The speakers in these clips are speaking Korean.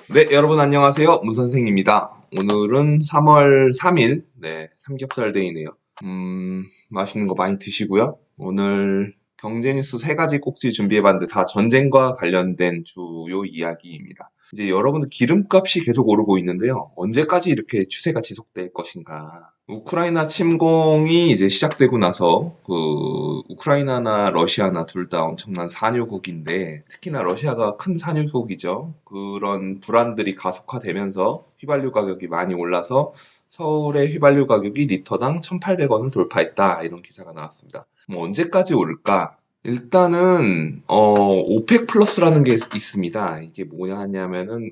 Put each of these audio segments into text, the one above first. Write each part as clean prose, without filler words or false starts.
네, 여러분 안녕하세요. 문선생입니다. 오늘은 3월 3일, 네, 삼겹살 데이네요. 맛있는 거 많이 드시고요. 오늘 경제뉴스 3가지 꼭지 준비해봤는데 다 전쟁과 관련된 주요 이야기입니다. 이제 여러분들 기름값이 계속 오르고 있는데요. 언제까지 이렇게 추세가 지속될 것인가? 우크라이나 침공이 이제 시작되고 나서 우크라이나나 러시아나 둘 다 엄청난 산유국인데 특히나 러시아가 큰 산유국이죠. 그런 불안들이 가속화되면서 휘발유 가격이 많이 올라서 서울의 휘발유 가격이 리터당 1,800원을 돌파했다. 이런 기사가 나왔습니다. 뭐 언제까지 오를까? 일단은 오펙 플러스라는 게 있습니다. 이게 뭐냐 하냐면은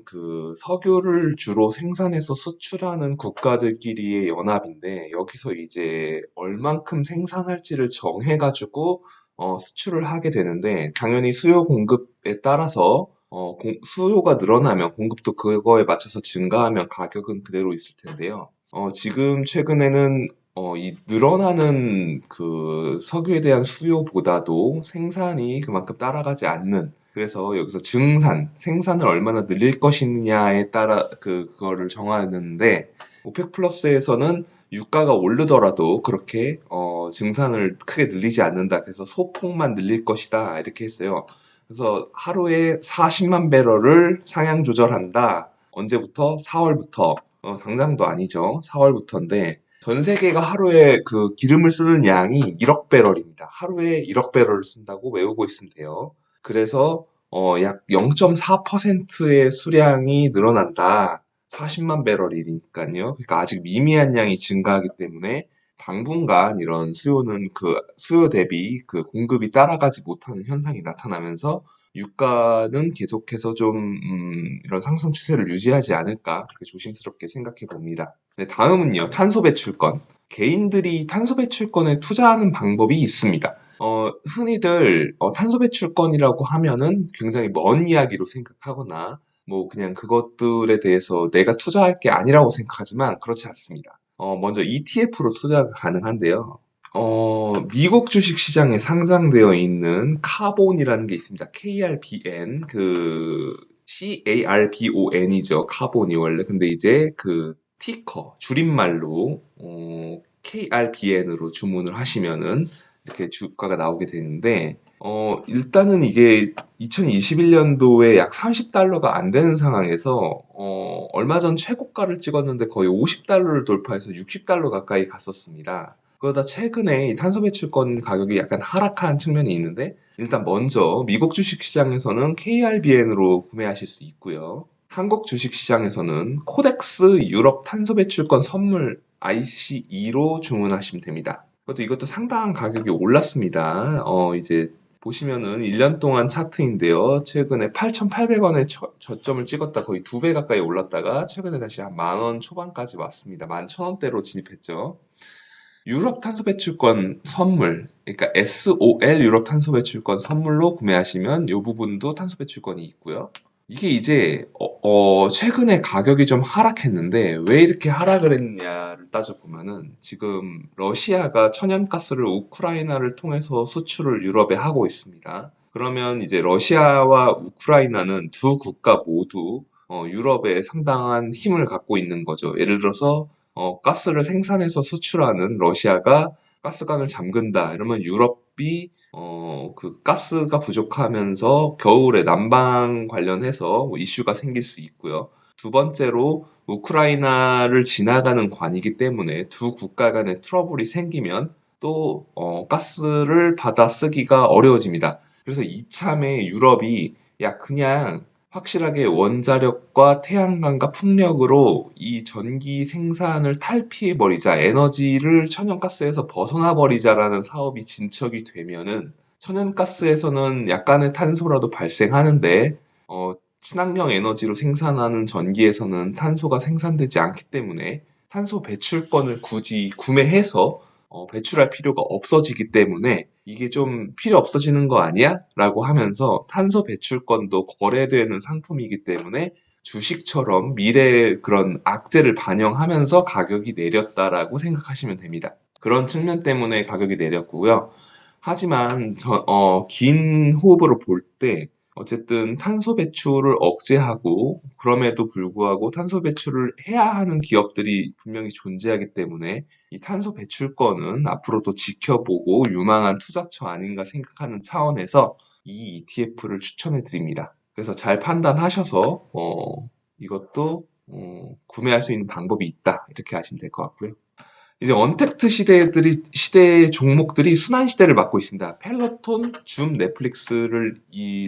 석유를 주로 생산해서 수출하는 국가들끼리의 연합인데 여기서 이제 얼만큼 생산할지를 정해가지고 수출을 하게 되는데 당연히 수요 공급에 따라서 수요가 늘어나면 공급도 그거에 맞춰서 증가하면 가격은 그대로 있을 텐데요. 지금 최근에는 이 늘어나는 석유에 대한 수요보다도 생산이 그만큼 따라가지 않는, 그래서 여기서 생산을 얼마나 늘릴 것이냐에 따라 그거를 정하는데, 오펙 플러스에서는 유가가 오르더라도 그렇게 증산을 크게 늘리지 않는다. 그래서 소폭만 늘릴 것이다. 이렇게 했어요. 그래서 하루에 40만 배럴을 상향 조절한다. 언제부터? 4월부터. 당장도 아니죠. 4월부터인데 전 세계가 하루에 기름을 쓰는 양이 1억 배럴입니다. 하루에 1억 배럴을 쓴다고 외우고 있으면 돼요. 그래서 약 0.4%의 수량이 늘어난다. 40만 배럴이니까요. 그러니까 아직 미미한 양이 증가하기 때문에 당분간 이런 수요 대비 공급이 따라가지 못하는 현상이 나타나면서 유가는 계속해서 이런 상승 추세를 유지하지 않을까 그렇게 조심스럽게 생각해 봅니다. 네, 다음은요, 탄소 배출권. 개인들이 탄소 배출권에 투자하는 방법이 있습니다. 흔히들 탄소 배출권이라고 하면은 굉장히 먼 이야기로 생각하거나 뭐 그냥 그것들에 대해서 내가 투자할 게 아니라고 생각하지만 그렇지 않습니다. 먼저 ETF로 투자가 가능한데요. 미국 주식 시장에 상장되어 있는 카본이라는 게 있습니다. KRBN, CARBON이죠. 카본이 원래. 근데 이제 티커, 줄임말로, KRBN으로 주문을 하시면은 이렇게 주가가 나오게 되는데, 일단은 이게 2021년도에 약 30달러가 안 되는 상황에서, 얼마 전 최고가를 찍었는데 거의 50달러를 돌파해서 60달러 가까이 갔었습니다. 그러다 최근에 이 탄소 배출권 가격이 약간 하락한 측면이 있는데, 일단 먼저 미국 주식 시장에서는 KRBN으로 구매하실 수 있고요. 한국 주식 시장에서는 코덱스 유럽 탄소 배출권 선물 ICE로 주문하시면 됩니다. 이것도 상당한 가격이 올랐습니다. 이제 보시면은 1년 동안 차트인데요. 최근에 8,800원에 저점을 찍었다 거의 2배 가까이 올랐다가 최근에 다시 한 10,000원 초반까지 왔습니다. 11,000원대로 진입했죠. 유럽 탄소 배출권 선물, 그러니까 SOL 유럽 탄소 배출권 선물로 구매하시면 이 부분도 탄소 배출권이 있고요. 이게 이제 최근에 가격이 좀 하락했는데 왜 이렇게 하락을 했냐를 따져보면은 지금 러시아가 천연가스를 우크라이나를 통해서 수출을 유럽에 하고 있습니다. 그러면 이제 러시아와 우크라이나는 두 국가 모두 유럽에 상당한 힘을 갖고 있는 거죠. 예를 들어서 가스를 생산해서 수출하는 러시아가 가스관을 잠근다. 이러면 유럽이 가스가 부족하면서 겨울에 난방 관련해서 뭐 이슈가 생길 수 있고요. 두 번째로 우크라이나를 지나가는 관이기 때문에 두 국가 간의 트러블이 생기면 또 가스를 받아 쓰기가 어려워집니다. 그래서 이참에 유럽이 그냥 확실하게 원자력과 태양광과 풍력으로 이 전기 생산을 탈피해버리자, 에너지를 천연가스에서 벗어나버리자라는 사업이 진척이 되면은 천연가스에서는 약간의 탄소라도 발생하는데, 친환경 에너지로 생산하는 전기에서는 탄소가 생산되지 않기 때문에 탄소 배출권을 굳이 구매해서 배출할 필요가 없어지기 때문에 이게 좀 필요 없어지는 거 아니야? 라고 하면서 탄소 배출권도 거래되는 상품이기 때문에 주식처럼 미래의 그런 악재를 반영하면서 가격이 내렸다라고 생각하시면 됩니다. 그런 측면 때문에 가격이 내렸고요. 하지만 긴 호흡으로 볼 때 어쨌든 탄소 배출을 억제하고 그럼에도 불구하고 탄소 배출을 해야 하는 기업들이 분명히 존재하기 때문에 이 탄소 배출권은 앞으로도 지켜보고 유망한 투자처 아닌가 생각하는 차원에서 이 ETF를 추천해 드립니다. 그래서 잘 판단하셔서 이것도 구매할 수 있는 방법이 있다 이렇게 아시면 될 것 같고요. 이제 언택트 시대의 종목들이 순환 시대를 맞고 있습니다. 펠로톤, 줌, 넷플릭스를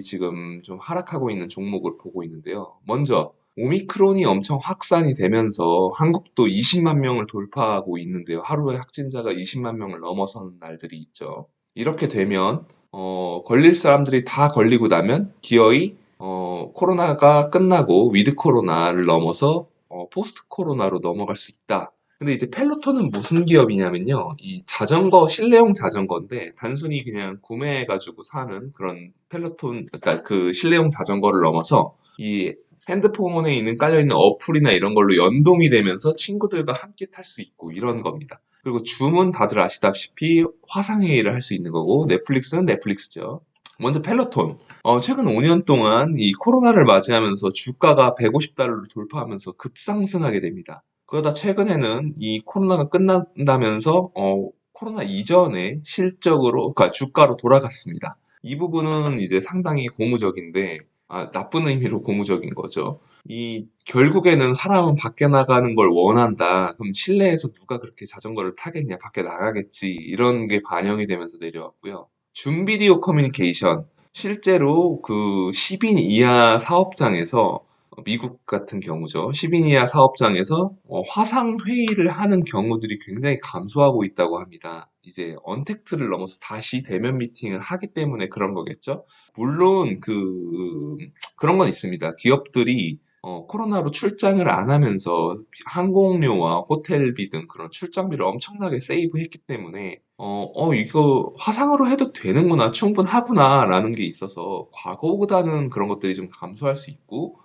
지금 좀 하락하고 있는 종목을 보고 있는데요. 먼저 오미크론이 엄청 확산이 되면서 한국도 20만 명을 돌파하고 있는데요. 하루에 확진자가 20만 명을 넘어서는 날들이 있죠. 이렇게 되면 걸릴 사람들이 다 걸리고 나면 기어이 코로나가 끝나고 위드 코로나를 넘어서 포스트 코로나로 넘어갈 수 있다. 근데 이제 펠로톤은 무슨 기업이냐면요. 이 자전거, 실내용 자전거인데 단순히 그냥 구매해가지고 사는 그런 펠로톤, 그러니까 그 실내용 자전거를 넘어서 이 핸드폰에 깔려있는 어플이나 이런 걸로 연동이 되면서 친구들과 함께 탈 수 있고 이런 겁니다. 그리고 줌은 다들 아시다시피 화상회의를 할 수 있는 거고 넷플릭스는 넷플릭스죠. 먼저 펠로톤. 최근 5년 동안 이 코로나를 맞이하면서 주가가 150달러를 돌파하면서 급상승하게 됩니다. 그러다 최근에는 이 코로나가 끝난다면서 코로나 이전에 실적으로, 그러니까 주가로 돌아갔습니다. 이 부분은 이제 상당히 고무적인데, 나쁜 의미로 고무적인 거죠. 결국에는 사람은 밖에 나가는 걸 원한다. 그럼 실내에서 누가 그렇게 자전거를 타겠냐? 밖에 나가겠지. 이런 게 반영이 되면서 내려왔고요. 줌 비디오 커뮤니케이션. 실제로 그 10인 이하 사업장에서 미국 같은 경우죠. 10인 이하 사업장에서 화상 회의를 하는 경우들이 굉장히 감소하고 있다고 합니다. 이제 언택트를 넘어서 다시 대면 미팅을 하기 때문에 그런 거겠죠. 물론 그런 건 있습니다. 기업들이 코로나로 출장을 안 하면서 항공료와 호텔비 등 그런 출장비를 엄청나게 세이브했기 때문에 이거 화상으로 해도 되는구나, 충분하구나 라는 게 있어서 과거보다는 그런 것들이 좀 감소할 수 있고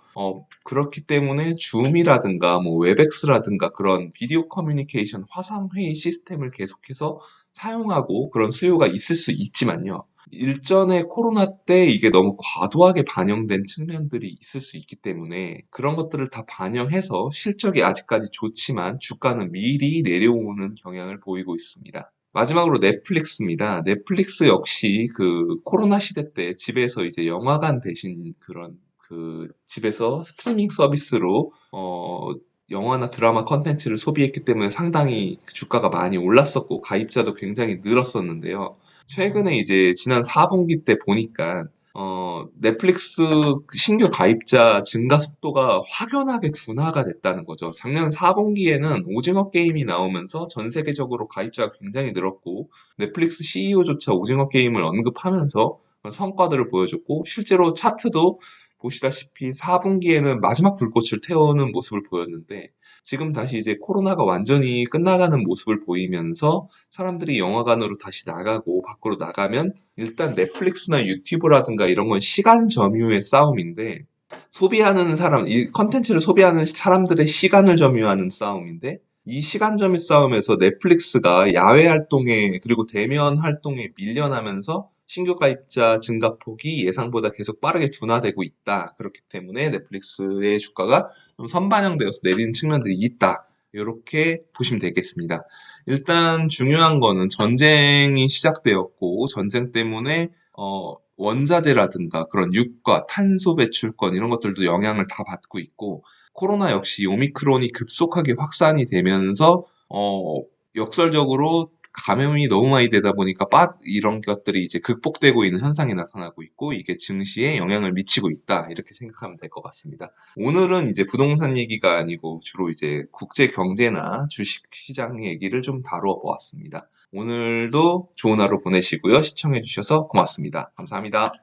그렇기 때문에 줌이라든가 뭐 웹엑스라든가 그런 비디오 커뮤니케이션 화상 회의 시스템을 계속해서 사용하고 그런 수요가 있을 수 있지만요. 일전에 코로나 때 이게 너무 과도하게 반영된 측면들이 있을 수 있기 때문에 그런 것들을 다 반영해서 실적이 아직까지 좋지만 주가는 미리 내려오는 경향을 보이고 있습니다. 마지막으로 넷플릭스입니다. 넷플릭스 역시 그 코로나 시대 때 집에서 이제 영화관 대신 그런 집에서 스트리밍 서비스로 영화나 드라마 컨텐츠를 소비했기 때문에 상당히 주가가 많이 올랐었고 가입자도 굉장히 늘었었는데요. 최근에 이제 지난 4분기 때 보니까 넷플릭스 신규 가입자 증가 속도가 확연하게 둔화가 됐다는 거죠. 작년 4분기에는 오징어 게임이 나오면서 전 세계적으로 가입자가 굉장히 늘었고 넷플릭스 CEO조차 오징어 게임을 언급하면서 성과들을 보여줬고 실제로 차트도 보시다시피 4분기에는 마지막 불꽃을 태우는 모습을 보였는데 지금 다시 이제 코로나가 완전히 끝나가는 모습을 보이면서 사람들이 영화관으로 다시 나가고 밖으로 나가면 일단 넷플릭스나 유튜브라든가 이런 건 시간 점유의 싸움인데 소비하는 사람, 이 컨텐츠를 소비하는 사람들의 시간을 점유하는 싸움인데 이 시간 점유 싸움에서 넷플릭스가 야외 활동에 그리고 대면 활동에 밀려나면서 신규 가입자 증가폭이 예상보다 계속 빠르게 둔화되고 있다. 그렇기 때문에 넷플릭스의 주가가 좀 선반영되어서 내리는 측면들이 있다. 이렇게 보시면 되겠습니다. 일단 중요한 거는 전쟁이 시작되었고 전쟁 때문에 원자재라든가 그런 유가, 탄소 배출권 이런 것들도 영향을 다 받고 있고 코로나 역시 오미크론이 급속하게 확산이 되면서 역설적으로 감염이 너무 많이 되다 보니까 이런 것들이 이제 극복되고 있는 현상이 나타나고 있고 이게 증시에 영향을 미치고 있다 이렇게 생각하면 될 것 같습니다. 오늘은 이제 부동산 얘기가 아니고 주로 이제 국제 경제나 주식 시장 얘기를 좀 다루어 보았습니다. 오늘도 좋은 하루 보내시고요. 시청해 주셔서 고맙습니다. 감사합니다.